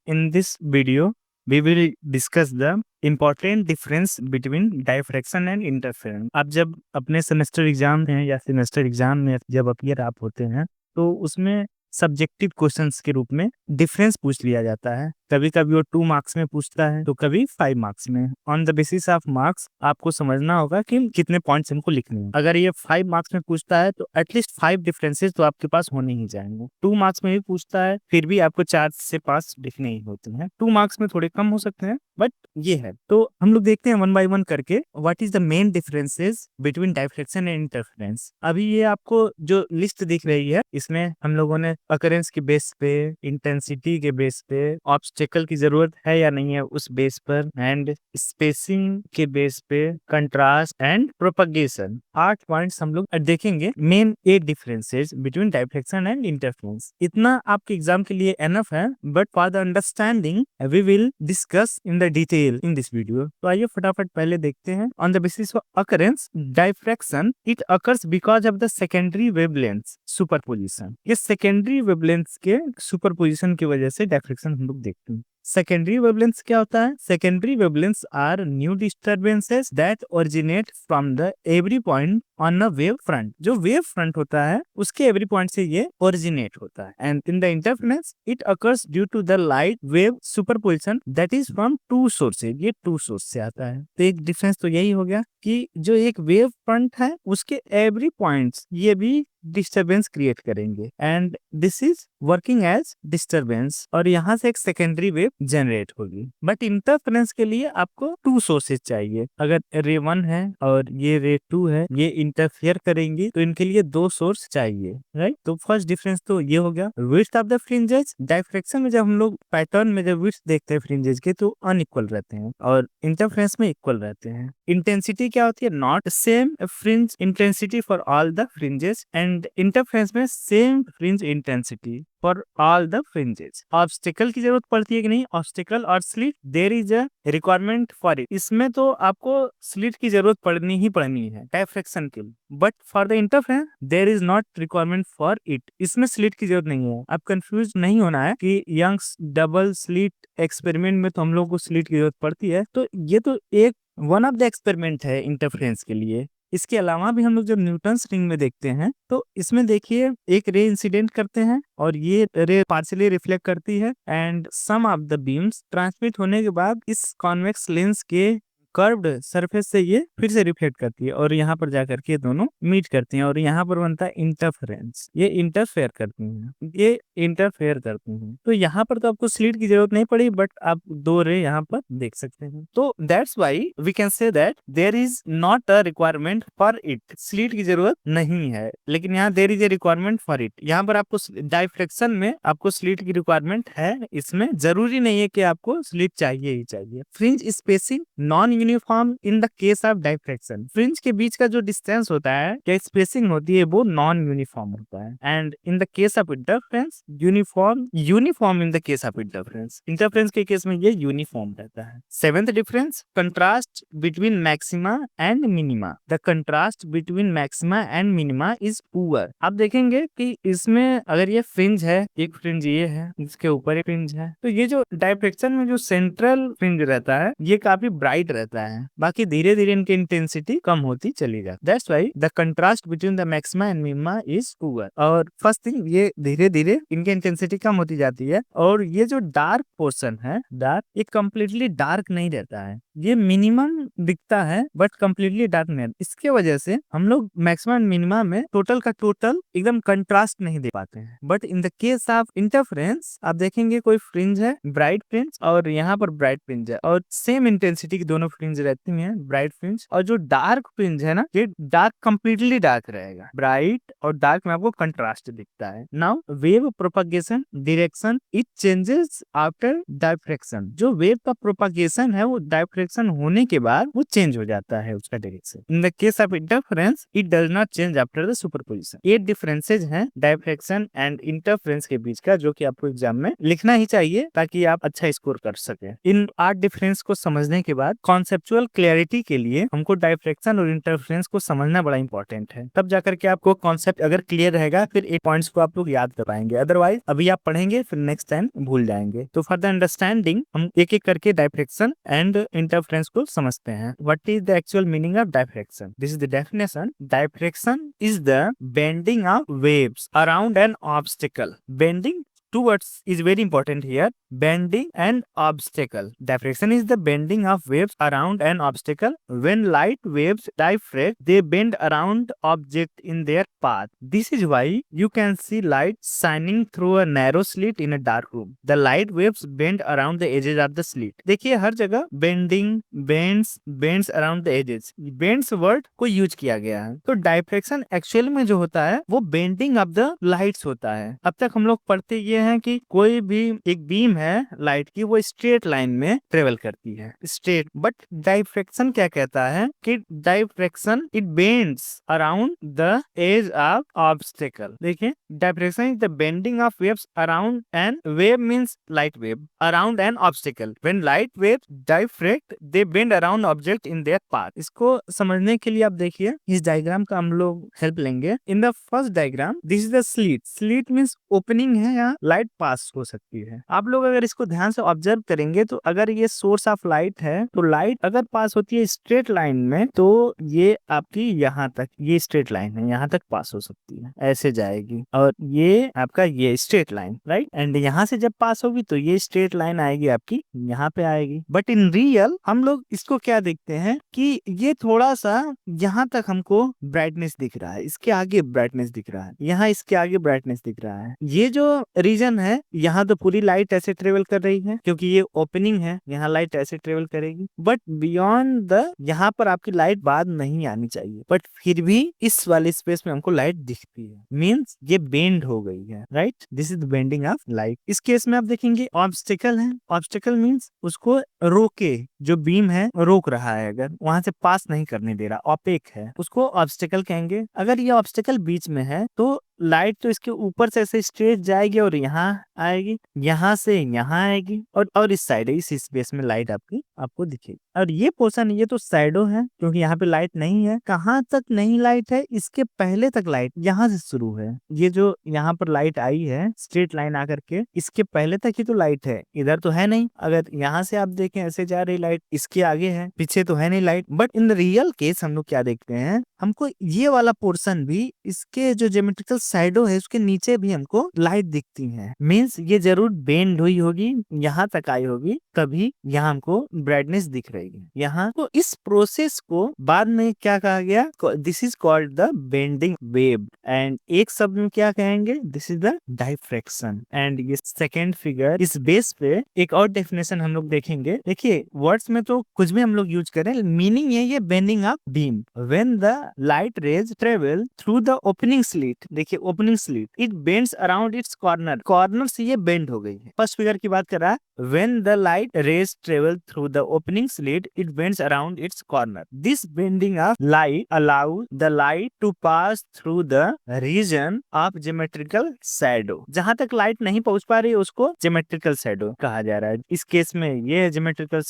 In this video, we will discuss the important difference between diffraction and interference. आप जब अपने semester exam में या सेमेस्टर एग्जाम में जब अपीयर आप होते हैं तो उसमें सब्जेक्टिव क्वेश्चंस के रूप में डिफरेंस पूछ लिया जाता है। कभी कभी वो 2 मार्क्स में पूछता है तो कभी 5 मार्क्स में। On the basis of marks आपको समझना होगा कि कितने पॉइंट्स हमको लिखने हैं। अगर ये 5 मार्क्स में पूछता है तो एटलीस्ट 5 डिफरेंसेस तो आपके पास होने ही जाएंगे। 2 मार्क्स में भी पूछता है फिर भी आपको 4 से 5 लिखने ही होते हैं। 2 मार्क्स में थोड़े कम हो सकते हैं बट ये है। तो हम लोग देखते हैं 1 बाय 1 करके what is the main differences between diffraction and interference. अभी ये आपको जो लिस्ट दिख रही है इसमें हम लोगों ने अकरेंस के बेस पे, इंटेंसिटी के बेस पे, ऑब्स्टेकल की जरूरत है या नहीं है उस बेस पर, एंड स्पेसिंग के बेस पे, कंट्रास्ट एंड प्रोपगेशन, 8 पॉइंट्स हम लोग देखेंगे। Main 8 differences between diffraction and interference. इतना आपके एग्जाम के लिए एनफ है but for the understanding we will discuss in the detail in this video. तो आइए फटाफट पहले देखते हैं। On the basis of occurrence diffraction it occurs because of the secondary wavelength superposition. ये सेकेंडरी वेवलेंथ के सुपरपोजिशन की वजह से डायफ्रैक्शन हम लोग देखते हैं। सेकेंडरी वेवलेंथ क्या होता है? Secondary wavelength are new disturbances that originate from the every point on a wave front. जो वेव फ्रंट होता है उसके एवरी पॉइंट से ये ओरिजिनेट होता है। And in the interference it occurs due to the light wave superposition that is from 2 sources. ये 2 source से आता है। तो एक डिफरेंस तो यही हो गया कि जो एक वेव फ्रंट है उसके एवरी पॉइंट्स ये भी डिस्टरबेंस क्रिएट करेंगे and this is working as disturbance और यहाँ से एक सेकेंडरी वेव जनरेट होगी। बट इंटरफेरेंस के लिए आपको 2 सोर्सेज चाहिए। अगर रे 1 है और ये रे 2 है, ये इंटरफेयर करेंगी तो इनके लिए 2 सोर्स चाहिए, राइट। तो फर्स्ट डिफरेंस तो ये हो गया। Width of the fringes, diffraction में जब हम लोग पैटर्न में जब विड्थ देखते हैं फ्रिंजेस के तो अनइक्वल रहते हैं और इंटरफेरेंस में इक्वल रहते हैं। इंटेंसिटी क्या होती है? Not same fringe intensity for all the fringes and interference में same fringe intensity for all the fringes. Obstacle की जरूरत पड़ती है कि नहीं? ऑब्स्टेकल और slit there is a requirement for it. इसमें तो आपको स्लिट की जरूरत पड़नी ही पड़नी है डायफ्रैक्शन के लिए, but for the interference there is not requirement for it. इसमें स्लिट की जरूरत नहीं है। आप कंफ्यूज नहीं होना है कि यंग्स डबल स्लिट एक्सपेरिमेंट में तो हम लोग को स्लिट की जरूरत पड़ती है। तो ये तो एक वन ऑफ द एक्सपेरिमेंट है इंटरफेरेंस के लिए। इसके अलावा भी हम लोग जब न्यूटन्स रिंग में देखते हैं तो इसमें देखिए एक रे इंसिडेंट करते हैं और ये रे पार्शियली रिफ्लेक्ट करती है and some of the beams transmit होने के बाद इस कॉन्वेक्स लेंस के कर्व्ड सरफेस से ये फिर से रिफ्लेक्ट करती है और यहाँ पर जाकर के दोनों मीट करती हैं और यहाँ पर बनता है इंटरफेरेंस। ये इंटरफेयर करती हैं, ये इंटरफेयर करती हैं। तो यहाँ पर तो आपको स्लिट की जरूरत नहीं पड़ी बट आप 2 रे यहाँ पर देख सकते हैं। तो that's why we can say that there is not a requirement for it. Slit की जरूरत नहीं है लेकिन यहाँ there is a requirement for it. यहाँ पर आपको डायफ्रैक्शन में आपको स्लिट की रिक्वायरमेंट है। इसमें जरूरी नहीं है कि आपको स्लिट चाहिए ही चाहिए। Fringe spacing non uniform in the case of diffraction. Fringe के बीच का जो डिस्टेंस होता है या स्पेसिंग होती है वो नॉन यूनिफॉर्म होता है and in the case of interference uniform in the case of interference. Interference के केस में ये यूनिफॉर्म रहता है। 7th difference contrast between maxima and minima. The contrast between maxima and minima is poor. आप देखेंगे कि इसमें अगर ये फ्रिंज है, एक फ्रिंज ये है, इसके ऊपर एक फ्रिंज है, तो ये जो डायफ्रैक्शन में जो सेंट्रल फ्रिंज रहता है ये काफी ब्राइट रहता है। बाकी धीरे धीरे इनकी इंटेंसिटी कम होती चली जाती है। That's why the contrast between the maxima and minima is poor. और फर्स्ट थिंग ये धीरे धीरे इनकी इंटेंसिटी कम होती जाती है और ये जो डार्क पोर्शन है डार्क, ये कम्प्लीटली डार्क नहीं रहता है। ये मिनिमम दिखता है बट कम्प्लीटली डार्क नहीं। इसके वजह से हम लोग मैक्सिमा एंड मिनिमा में टोटल का टोटल एकदम कंट्रास्ट नहीं दे पाते हैं। But in the case of interference आप देखेंगे कोई फ्रिंज है, ब्राइट फ्रिंज, और यहाँ पर ब्राइट फ्रिंज है और सेम इंटेंसिटी की दोनों फ्रिंज रहती हैं, ब्राइट फ्रिंज। और जो डार्क फ्रिंज है ना, ये डार्क कम्प्लीटली डार्क रहेगा। ब्राइट और डार्क में आपको कंट्रास्ट दिखता है। Now wave propagation direction it changes after diffraction. जो वेव का प्रोपगेशन है वो डायफ्रैक्शन डायफ्रैक्शन होने के बाद वो चेंज हो जाता है उसका direction. In the case of interference it does not change after the superposition. ये डिफरेंसेज हैं डायफ्रैक्शन एंड इंटरफेरेंस के बीच का, जो कि आपको एग्जाम में लिखना ही चाहिए ताकि आप अच्छा स्कोर कर सके। इन 8 डिफरेंस को समझने के बाद कॉन्सेप्चुअल क्लैरिटी के लिए हमको डायफ्रैक्शन और इंटरफेरेंस को समझना बड़ा इंपॉर्टेंट है, तब जाकर के आपको कॉन्सेप्ट अगर क्लियर रहेगा फिर 8 पॉइंट्स को आप लोग याद कर पाएंगे। अदरवाइज अभी आप पढ़ेंगे फिर नेक्स्ट टाइम भूल जाएंगे। तो फॉर द अंडरस्टैंडिंग हम एक एक करके डायफ्रैक्शन एंड इंटरफेरेंस को समझते हैं। What is the actual meaning of diffraction? This is the definition. Diffraction is the bending of waves around an obstacle. Bending, two words is very important here: bending and obstacle. Diffraction is the bending of waves around an obstacle. When light waves diffract, they bend around object in their path. This is why you can see light shining through a narrow slit in a dark room. The light waves bend around the edges of the slit. देखिए हर जगह bending, bends around the edges, bends word को use किया गया है। तो diffraction actual में जो होता है वो बेंडिंग ऑफ द लाइट्स होता है। अब तक हम लोग पढ़ते ये है कि कोई भी एक बीम है लाइट की, वो स्ट्रेट लाइन में ट्रेवल करती है, स्ट्रेट। बट डायफ्रैक्शन क्या कहता है कि diffraction it bends around the edge of obstacle. देखिए diffraction is the bending of waves around an wave means light wave around an obstacle. When light waves diffract they bend around object in their path. इसको समझने के लिए आप देखिए इस diagram का हम लोग हेल्प लेंगे। In the first diagram this is the slit. Slit means opening है, यहाँ लाइट पास हो सकती है। आप लोग अगर इसको ध्यान से ऑब्जर्व करेंगे तो अगर ये सोर्स ऑफ लाइट है तो लाइट अगर पास होती है स्ट्रेट लाइन में तो ये आपकी यहाँ तक, ये स्ट्रेट लाइन है, यहाँ तक पास हो सकती है, ऐसे जाएगी। और ये आपका ये स्ट्रेट लाइन, राइट। एंड यहाँ से जब पास होगी तो ये स्ट्रेट लाइन आएगी आपकी यहाँ पे आएगी। बट इन रियल हम लोग इसको क्या देखते हैं कि ये थोड़ा सा यहाँ तक हमको ब्राइटनेस दिख रहा है, इसके आगे ब्राइटनेस दिख रहा है, यहाँ इसके आगे ब्राइटनेस दिख रहा है। ये जो रीजन है यहाँ तो पूरी लाइट ऐसे ट्रेवल कर रही है क्योंकि ये ओपनिंग है, यहाँ लाइट ऐसे ट्रेवल करेगी। बट बियॉन्ड द यहाँ पर आपकी लाइट बाद नहीं आनी चाहिए, बट फिर भी इस वाले स्पेस में हमको लाइट दिखती है, मींस ये बेंड हो गई है, right. This is the bending of light. इस केस में आप देखेंगे ऑब्स्टिकल है। ऑब्स्टिकल मींस उसको रोके, जो बीम है रोक रहा है, अगर वहां से पास नहीं करने दे रहा, ऑपेक है, उसको ऑब्स्टिकल कहेंगे। अगर ये ऑब्स्टिकल बीच में है तो लाइट तो इसके ऊपर से ऐसे स्ट्रेट जाएगी और यहाँ आएगी, यहाँ से यहाँ आएगी और इस साइड इस स्पेस में लाइट आपको दिखेगी। और ये पोर्शन ये तो शैडो है क्योंकि यहाँ पे लाइट नहीं है। कहाँ तक नहीं लाइट है, इसके पहले तक लाइट यहाँ से शुरू है। ये जो यहाँ पर लाइट आई है स्ट्रेट लाइन आकर के, इसके पहले तक ही तो लाइट है, इधर तो है नहीं। अगर यहाँ से आप देखें ऐसे जा रही लाइट, इसके आगे है, पीछे तो है नहीं light. But in the real case हम लोग क्या देखते हैं, हमको ये वाला पोर्शन भी, इसके जो ज्योमेट्रिकल शैडो है उसके नीचे भी हमको लाइट दिखती है। मींस ये जरूर बेंड हुई होगी, यहाँ तक आई होगी, तभी यहाँ हमको ब्राइटनेस दिख रही है यहाँ। तो इस प्रोसेस को बाद में क्या कहा गया, this is called the bending wave. And एक शब्द में क्या कहेंगे, this is the diffraction. And ये सेकेंड फिगर, इस बेस पे एक और डेफिनेशन हम लोग देखेंगे। देखिए वर्ड्स में तो कुछ भी हम लोग यूज करें, मीनिंग है ये bending of beam. When the light rays travel through the opening slit, देखिए opening slit, it bends around its corner. Corner से ये बेंड हो गई है। फर्स्ट फिगर की बात कर रहा है, when the light rays travel through the opening slit it bends around its corner. This bending of light allows the light to pass through the region of geometrical shadow. जहां तक light नहीं पहुंच पा रही है उसको geometrical shadow कहा जा रहा है। इस केस में ये है geometrical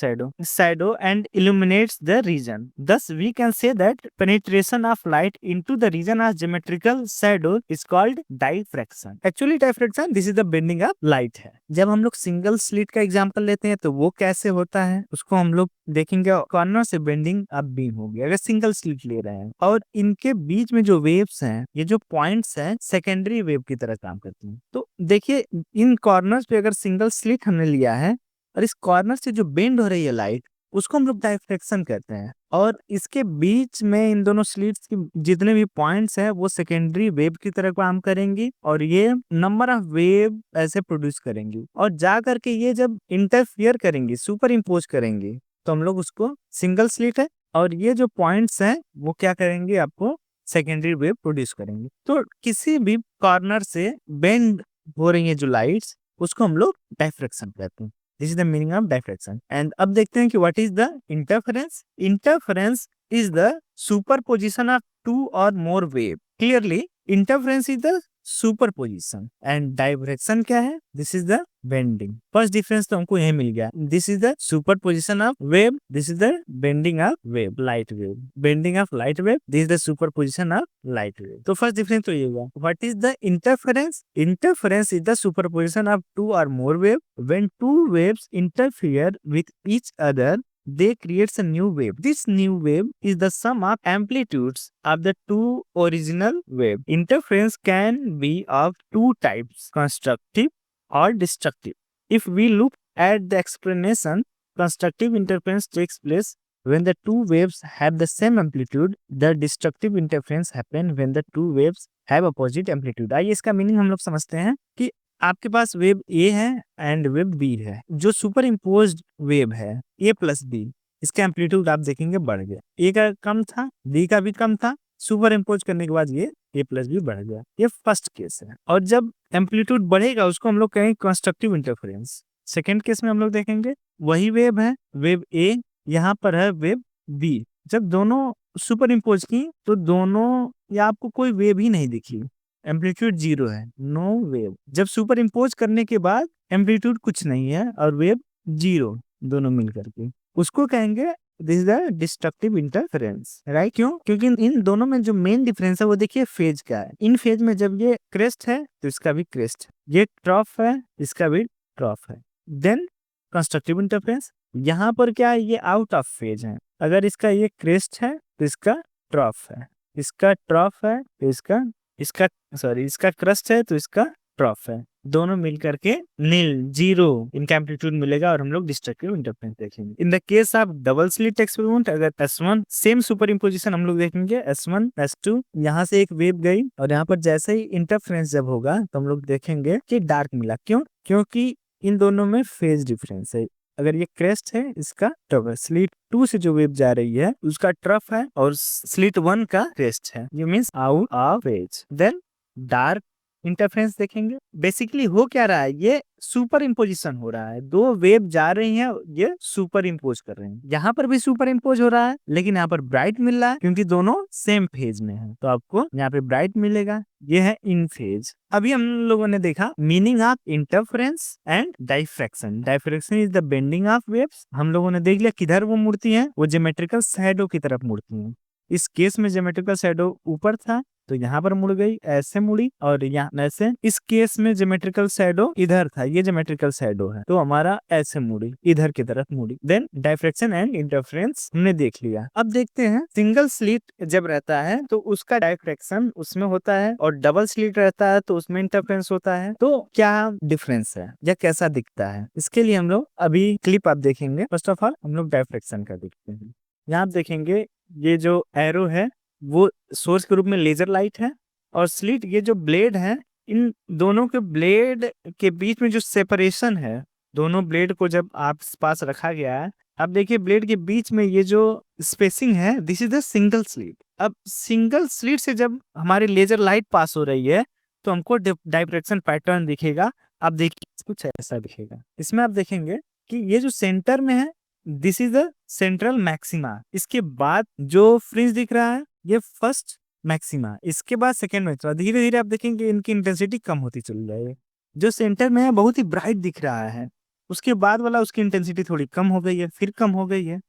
shadow and illuminates the region. Thus we can say that penetration of light into the region of geometrical shadow is called diffraction. Actually diffraction this is the bending of light है। जब हम लोग single slit का example लेते हैं तो वो कैसे होता है उसको हम लोग देखेंगे। कॉर्नर से बेंडिंग अब बीम होगी अगर सिंगल स्लिट ले रहे हैं, और इनके बीच में जो वेव्स हैं, ये जो पॉइंट्स हैं, सेकेंडरी वेव की तरह काम करती हैं। तो देखिए इन कॉर्नर्स पे अगर सिंगल स्लिट हमने लिया है और इस कॉर्नर से जो बेंड हो रही है लाइट, उसको हम लोग डायफ्रैक्शन कहते हैं। और इसके बीच में इन दोनों स्लिट्स की जितने भी पॉइंट्स हैं वो सेकेंडरी वेव की तरह काम करेंगी और ये नंबर ऑफ वेव ऐसे प्रोड्यूस करेंगी, और जा करके ये जब इंटरफियर करेंगी, सुपर इम्पोज करेंगी, तो हम लोग उसको सिंगल स्लिट है। और ये जो पॉइंट्स हैं वो क्या करेंगे, आपको सेकेंडरी वेव प्रोड्यूस करेंगे। तो किसी भी कॉर्नर से बेंड हो रही है जो लाइट्स, उसको हम लोग डायफ्रैक्शन कहते हैं। This is the meaning of diffraction. And अब देखते हैं कि what is the interference. Interference is the superposition of two or more wave. Clearly interference is the superposition and diffraction क्या है? This is the bending. First difference तो हमको यही मिल गया। This is the superposition of wave, this is the bending of wave, light wave. Bending of light wave, this is the superposition of light wave. तो first difference तो ये हुआ। What is the interference? Interference is the superposition of two or more wave when two waves interfere with each other they creates a new wave. This new wave is the sum of amplitudes of the two original wave. Interference can be of two types, constructive or destructive. If we look at the explanation, constructive interference takes place when the two waves have the same amplitude. The destructive interference happen when the two waves have opposite amplitude. आइए इसका meaning हम लोग समझते हैं कि आपके पास wave ए है and wave B है। जो सुपर इम्पोज्ड वेव है ए प्लस बी, इसका एम्पलीट्यूड आप देखेंगे बढ़ गया। ए का कम था, बी का भी कम था, सुपर इम्पोज करने के बाद ये ए प्लस बी बढ़ गया। ये फर्स्ट केस है। और जब एम्पलीट्यूड बढ़ेगा उसको हम लोग कहेंगे कंस्ट्रक्टिव इंटरफेरेंस। सेकेंड केस में हम लोग देखेंगे वही वेव है, वेव ए, यहाँ पर है वेव बी। जब दोनों सुपर इम्पोज की तो दोनों या आपको कोई वेव ही नहीं दिखी, एम्पलीट्यूड 0 है, नो वेव। जब सुपर इम्पोज करने के बाद एम्पलीट्यूड कुछ नहीं है और वेव 0, दोनों मिल करके, उसको कहेंगे this is the destructive interference. Right? क्यों? क्योंकि इन दोनों में जो मेन डिफरेंस है वो देखिए फेज का है। इन फेज में जब ये क्रेस्ट है तो इसका भी क्रेस्ट है, ये ट्रॉफ है, इसका भी ट्रॉफ है। देन कंस्ट्रक्टिव इंटरफेरेंस, यहाँ पर क्या है, ये आउट ऑफ फेज है। अगर इसका ये क्रेस्ट है तो इसका ट्रॉफ है, इसका ट्रॉफ है तो इसका क्रस्ट है तो इसका ट्रॉफ है। दोनों मिल करके नील, 0 इनका एम्पलीट्यूड मिलेगा और हम लोग डिस्ट्रक्टिव इंटरफेरेंस देखेंगे। In the case of double slit experiment, अगर S1 सेम सुपर इम्पोजिशन हम लोग देखेंगे, S1 S2, यहाँ से एक वेव गई और यहाँ पर जैसे ही इंटरफेरेंस जब होगा तो हम लोग देखेंगे कि डार्क मिला। क्यों? क्योंकि इन दोनों में फेज डिफरेंस है। अगर ये क्रेस्ट है, इसका ट्रफ है। स्लिट 2 से जो वेव जा रही है उसका ट्रफ है और स्लिट 1 का क्रेस्ट है, ये means out of phase. Then dark interference देखेंगे। बेसिकली हो क्या रहा है, ये सुपर इम्पोजिशन हो रहा है। दो वेव जा रही हैं, ये सुपर इम्पोज कर रहे हैं। यहाँ पर भी सुपर इम्पोज हो रहा है लेकिन यहाँ पर ब्राइट मिल रहा है क्योंकि दोनों सेम फेज में है, तो आपको यहाँ पे ब्राइट मिलेगा। ये है इन फेज। अभी हम लोगों ने देखा meaning of interference and diffraction. Diffraction is the bending of waves. हम लोगों ने देख लिया किधर वो मुड़ती है, वो ज्योमेट्रिकल शैडो की तरफ मुड़ती है। इस केस में ज्योमेट्रिकल शैडो ऊपर था तो यहाँ पर मुड़ गई, ऐसे मुड़ी, और यहाँ ऐसे। इस केस में ज्योमेट्रिकल शैडो इधर था, ये ज्योमेट्रिकल शैडो है तो हमारा ऐसे मुड़ी, इधर की तरफ मुड़ी। देन डायफ्रैक्शन एंड इंटरफेरेंस हमने देख लिया। अब देखते हैं सिंगल स्लिट जब रहता है तो उसका डायफ्रैक्शन उसमें होता है और डबल स्लिट रहता है तो उसमें इंटरफेरेंस होता है। तो क्या डिफरेंस है या कैसा दिखता है, इसके लिए हम लोग अभी क्लिप आप देखेंगे। फर्स्ट ऑफ ऑल हम लोग डायफ्रैक्शन का देखते हैं। यहाँ आप देखेंगे ये जो एरो है वो सोर्स के रूप में लेजर लाइट है, और स्लिट ये जो ब्लेड है, इन दोनों के ब्लेड के बीच में जो सेपरेशन है, दोनों ब्लेड को जब आप पास रखा गया है, अब देखिए ब्लेड के बीच में ये जो स्पेसिंग है, this is the single slit. अब सिंगल स्लिट से जब हमारी लेजर लाइट पास हो रही है तो हमको डायफ्रैक्शन पैटर्न दिखेगा। अब देखिए कुछ ऐसा दिखेगा। इसमें आप देखेंगे कि ये जो सेंटर में है, this is the central maxima. इसके बाद जो फ्रिंज दिख रहा है ये फर्स्ट मैक्सिमा, इसके बाद सेकेंड मैक्सिमा। धीरे धीरे आप देखेंगे इनकी इंटेंसिटी कम होती चली जाएगी। जो सेंटर में है बहुत ही ब्राइट दिख रहा है, उसके बाद वाला उसकी इंटेंसिटी थोड़ी कम हो गई है, फिर कम हो गई है।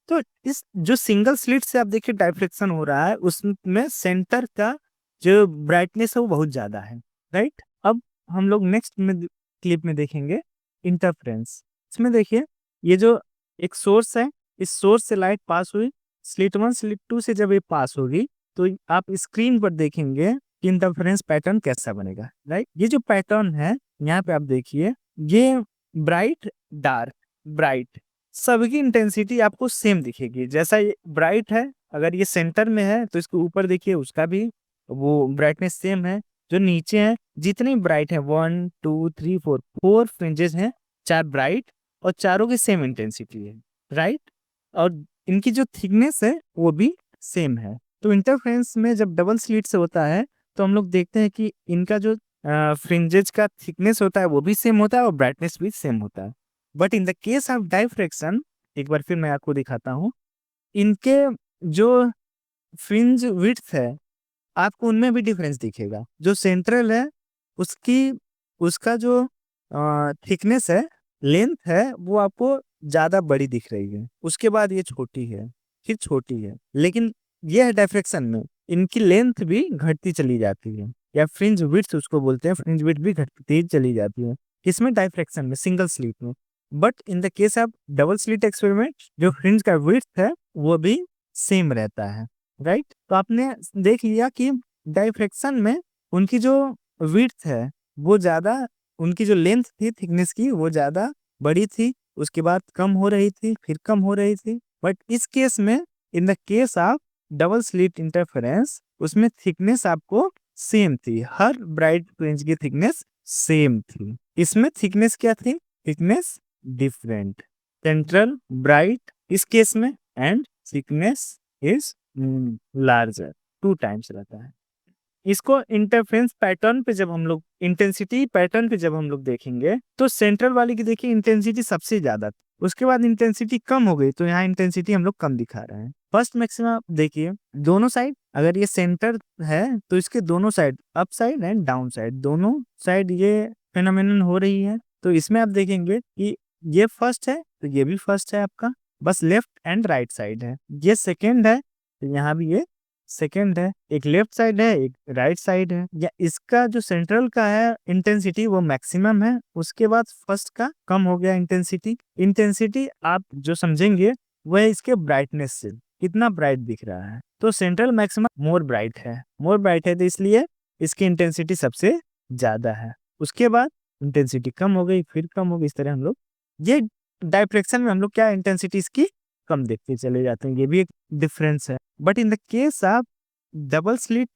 तो इस जो सिंगल स्लिट से आप देखिए डायफ्रैक्शन हो रहा है, उसमें सेंटर का जो ब्राइटनेस है वो बहुत ज्यादा है। राइट? अब हम लोग नेक्स्ट में क्लिप में देखेंगे इंटरफेरेंस। इसमें देखिए ये जो एक सोर्स है, इस सोर्स से लाइट पास हुई, स्लिट 1 स्लिट 2 से जब ये पास होगी तो आप स्क्रीन पर देखेंगे कि इंटरफेरेंस पैटर्न कैसा बनेगा। राइट? ये जो पैटर्न है यहाँ पे आप देखिए, ये ब्राइट डार्क ब्राइट, सबकी इंटेंसिटी आपको सेम दिखेगी। जैसा ये ब्राइट है, अगर ये सेंटर में है तो इसके ऊपर देखिए उसका भी वो ब्राइटनेस सेम है। जो नीचे है जितनी ब्राइट है, 1 2 3 4 फ्रिंजेस हैं, 4 ब्राइट, और चारों की सेम इंटेंसिटी है। राइट? और इनकी जो थिकनेस है वो भी सेम है। तो इंटरफेरेंस में जब डबल स्लिट से होता है तो हम लोग देखते हैं कि इनका जो फ्रिंजेज का थिकनेस होता है वो भी सेम होता है और ब्राइटनेस भी सेम होता है। But in the case of diffraction, एक बार फिर मैं आपको दिखाता हूँ, इनके जो फ्रिंज विड्थ है आपको उनमें भी डिफरेंस दिखेगा। जो सेंट्रल है उसकी उसका जो थिकनेस है, लेंथ है, वो आपको ज्यादा बड़ी दिख रही है। उसके बाद ये छोटी है, फिर छोटी है। लेकिन ये है डायफ्रैक्शन में इनकी लेंथ भी घटती चली जाती है, या फ्रिंज विड्थ उसको बोलते हैं, फ्रिंज विड्थ भी घटती चली जाती है। इसमें डायफ्रैक्शन में, सिंगल स्लिट में। But in the case of double slit experiment, जो फ्रिंज का विड्थ है वो भी सेम रहता है, राइट। तो आपने देख लिया कि डायफ्रैक्शन में उनकी जो विड्थ है वो ज्यादा, उनकी जो लेंथ थी थिकनेस की वो ज्यादा बड़ी थी, उसके बाद कम हो रही थी, फिर कम हो रही थी। बट इस केस में, in the case of double slit interference, उसमें थिकनेस आपको सेम थी, हर ब्राइट फ्रिंज की थिकनेस सेम थी। इसमें थिकनेस क्या थी? थिकनेस डिफरेंट, सेंट्रल ब्राइट इस केस में, and thickness is larger, 2 times रहता है। इसको इंटरफेरेंस पैटर्न पे जब हम लोग, इंटेंसिटी पैटर्न पे जब हम लोग देखेंगे, तो सेंट्रल वाली की देखिए इंटेंसिटी सबसे ज्यादा, उसके बाद इंटेंसिटी कम हो गई, तो यहाँ इंटेंसिटी हम लोग कम दिखा रहे हैं। फर्स्ट मैक्सिमा देखिए, दोनों साइड, अगर ये सेंटर है तो इसके दोनों side, up side and down side, दोनों साइड ये फेनोमेनन हो रही है। तो इसमें आप देखेंगे कि ये फर्स्ट है तो ये भी फर्स्ट है आपका, बस लेफ्ट एंड राइट साइड है। ये सेकेंड है तो यहाँ भी ये सेकेंड है, एक लेफ्ट साइड है एक राइट साइड है। या इसका जो सेंट्रल का है इंटेंसिटी वो मैक्सिमम है, उसके बाद फर्स्ट का कम हो गया इंटेंसिटी। इंटेंसिटी आप जो समझेंगे वह इसके ब्राइटनेस से, कितना ब्राइट दिख रहा है। तो सेंट्रल मैक्सिमम मोर ब्राइट है, मोर ब्राइट है तो इसलिए इसकी इंटेंसिटी सबसे ज्यादा है। उसके बाद इंटेंसिटी कम हो गई, फिर कम हो गई, इस तरह हम लोग ये डायफ्रैक्शन में हम लोग क्या इंटेंसिटी इसकी कम देखते चले जाते हैं, ये भी एक डिफरेंस है। But in the case of double slit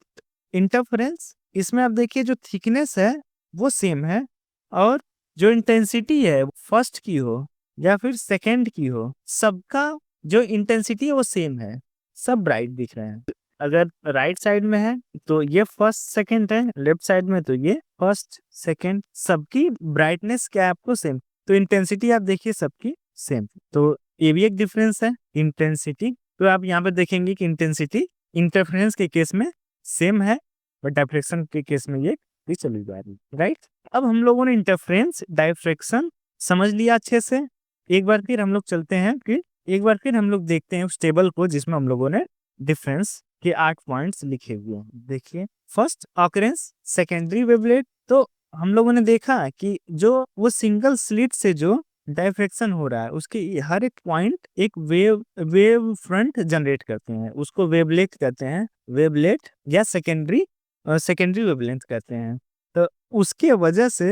interference, इसमें आप देखिए जो थिकनेस है वो सेम है, और जो इंटेंसिटी है फर्स्ट की हो या फिर सेकंड की हो, सबका जो इंटेंसिटी है वो सेम है, सब ब्राइट दिख रहे हैं। अगर राइट साइड में है तो ये फर्स्ट सेकंड है, लेफ्ट साइड में तो ये फर्स्ट सेकंड, सबकी ब्राइटनेस क्या है आपको सेम, तो इंटेंसिटी आप देखिए सबकी सेम। तो ये भी एक डिफरेंस है इंटेंसिटी। तो आप यहाँ पे देखेंगे कि इंटेंसिटी इंटरफेरेंस के केस में सेम है, बट डायफ्रैक्शन के केस में ये भी चली जा रही है, राइट। अब हम लोगों ने इंटरफेरेंस डायफ्रैक्शन समझ लिया अच्छे से। एक बार फिर हम लोग चलते हैं, कि एक बार फिर हम लोग देखते हैं उस टेबल को जिसमें हम लोगों ने डिफरेंस के 8 पॉइंट्स लिखे हुए हैं। देखिए, फर्स्ट ऑकरेंस सेकेंडरी वेवलेट। तो हम लोगों ने देखा कि जो वो सिंगल स्लिट से जो डायफ्रैक्शन हो रहा है उसके हर एक पॉइंट एक वेव फ्रंट जनरेट करते हैं, उसको वेवलेट कहते हैं, वेवलेट या सेकेंडरी वेवलेंथ कहते हैं। तो उसके वजह से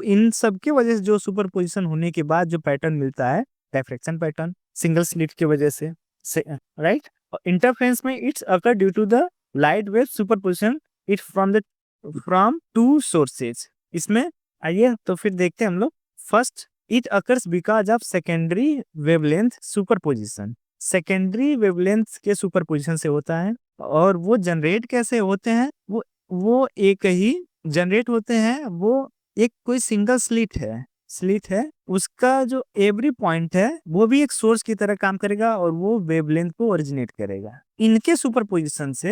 इन सब के वजह से जो सुपरपोजिशन होने के बाद जो पैटर्न मिलता है, डायफ्रैक्शन पैटर्न, सिंगल स्लिट की वजह से, राइट। इंटरफेरेंस में it's occur due to the light wave superposition it from 2 sources. इसमें आइए तो फिर देखते हैं हम लोग। First, it occurs because of secondary wavelength superposition. Secondary wavelength के सुपरपोजिशन से होता है, और वो जनरेट कैसे होते हैं, वो एक ही जनरेट होते हैं। वो एक कोई सिंगल स्लिट है, उसका जो एवरी पॉइंट है वो भी एक सोर्स की तरह काम करेगा, और वो वेवलेंथ को ओरिजिनेट करेगा। इनके सुपरपोजिशन से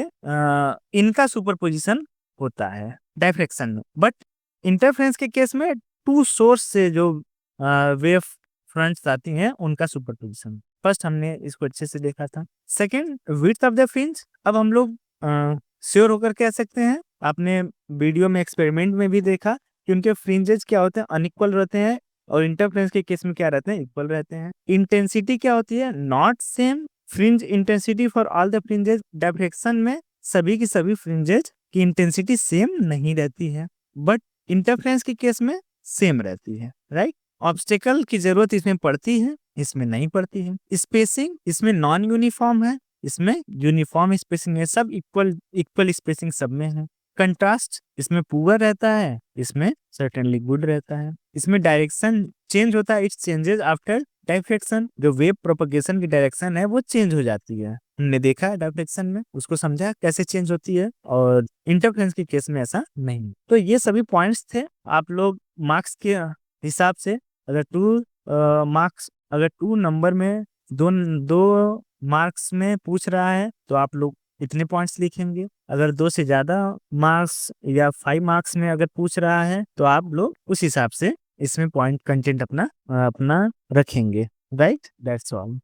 इनका सुपरपोजिशन होता है डायफ्रैक्शन में। बट इंटरफेरेंस के केस में 2 सोर्स से जो वेव फ्रंट्स आती हैं उनका सुपरपोजिशन। फर्स्ट हमने इसको अच्छे से देखा था। Second, width of the fringe. अब हम लोग श्योर होकर कह सकते हैं, आपने वीडियो में एक्सपेरिमेंट में भी देखा कि उनके फ्रिंजेस क्या होते हैं, अनइक्वल रहते हैं, और इंटरफेरेंस के केस में क्या रहते हैं, इक्वल रहते हैं। इंटेंसिटी क्या होती है, not same fringe intensity for all the fringes. Diffraction में सभी की सभी फ्रिंजेस की इंटेंसिटी सेम नहीं रहती है, बट इंटरफेरेंस के केस में सेम रहती है, राइट। ऑब्स्टेकल की जरूरत इसमें पड़ती है, इसमें नहीं पड़ती है। स्पेसिंग इसमें नॉन यूनिफॉर्म है, इसमें यूनिफॉर्म स्पेसिंग है, सब इक्वल स्पेसिंग सब में है। कंट्रास्ट इसमें पुअर रहता है, इसमें सर्टेनली गुड रहता है। इसमें डायरेक्शन चेंज होता है, इट्स चेंजेस आफ्टर डायफ्रैक्शन। जो वेव प्रोपगेशन की डायरेक्शन है वो चेंज हो जाती है, हमने देखा है डायफ्रैक्शन में, उसको समझा कैसे चेंज होती है, और इंटरफेरेंस के केस में ऐसा नहीं। तो ये सभी पॉइंट्स थे। आप लोग मार्क्स के हिसाब से अगर 2 मार्क्स, अगर 2 नंबर में दो दो मार्क्स में पूछ रहा है तो आप लोग इतने पॉइंट्स लिखेंगे। अगर 2 से ज्यादा मार्क्स या 5 मार्क्स में अगर पूछ रहा है तो आप लोग उस हिसाब से इसमें पॉइंट कंटेंट अपना अपना रखेंगे। Right, that's all.